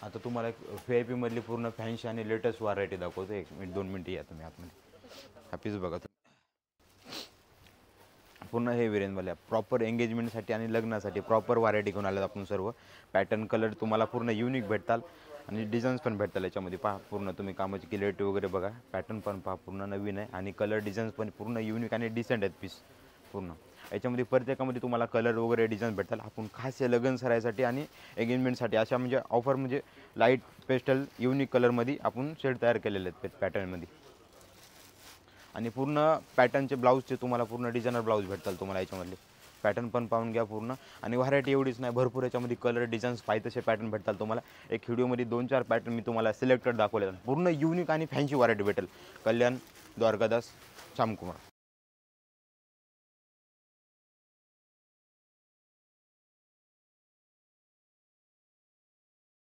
आता तुम्हाला एक VIP मधली पूर्ण फॅन्सी आणि लेटेस्ट व्हरायटी दाखवतो. 1 मिनिट 2 मिनिट या तुम्ही आतमध्ये. हा पीस बघा तुम्ही. पूर्ण हेवी रेंजवाल्या प्रॉपर एंगेजमेंटसाठी आणि लग्नासाठी प्रॉपर व्हरायटी घेऊन आल्यात आपण सर्व. पॅटर्न कलर तुम्हाला पूर्ण युनिक भेटताल आणि डिझाईन्स पण भेटताल याच्यामध्ये. पहा पूर्ण तुम्ही कामाची क्लिअरिटी वगैरे बघा. पॅटर्न पण पहा पूर्ण नवीन आहे आणि कलर डिझाईन्स पण पूर्ण युनिक आणि डिसेंट आहेत पीस पूर्ण. याच्यामध्ये प्रत्येकामध्ये तुम्हाला कलर वगैरे डिझाईन भेटतात. आपण खास हे लग्न सरायसाठी आणि एंगेजमेंटसाठी अशा म्हणजे ऑफर म्हणजे लाईट पेस्टल युनिक कलरमध्ये आपण शेड तयार केलेले आहेत पॅटर्नमध्ये. आणि पूर्ण पॅटर्नचे ब्लाऊजचे तुम्हाला पूर्ण डिझायनर ब्लाऊज भेटतात तुम्हाला याच्यामधले. पॅटर्न पण पाहून घ्या पूर्ण. आणि व्हरायटी एवढीच नाही, भरपूर याच्यामध्ये कलर डिझाईन्स पाहिजे तसे पॅटर्न भेटतात तुम्हाला. एक व्हिडिओमध्ये 2-4 पॅटर्न मी तुम्हाला सिलेक्टेड दाखवले. पूर्ण युनिक आणि फॅन्सी व्हरायटी भेटेल. कल्याण, द्वारकादास, श्यामकुमार.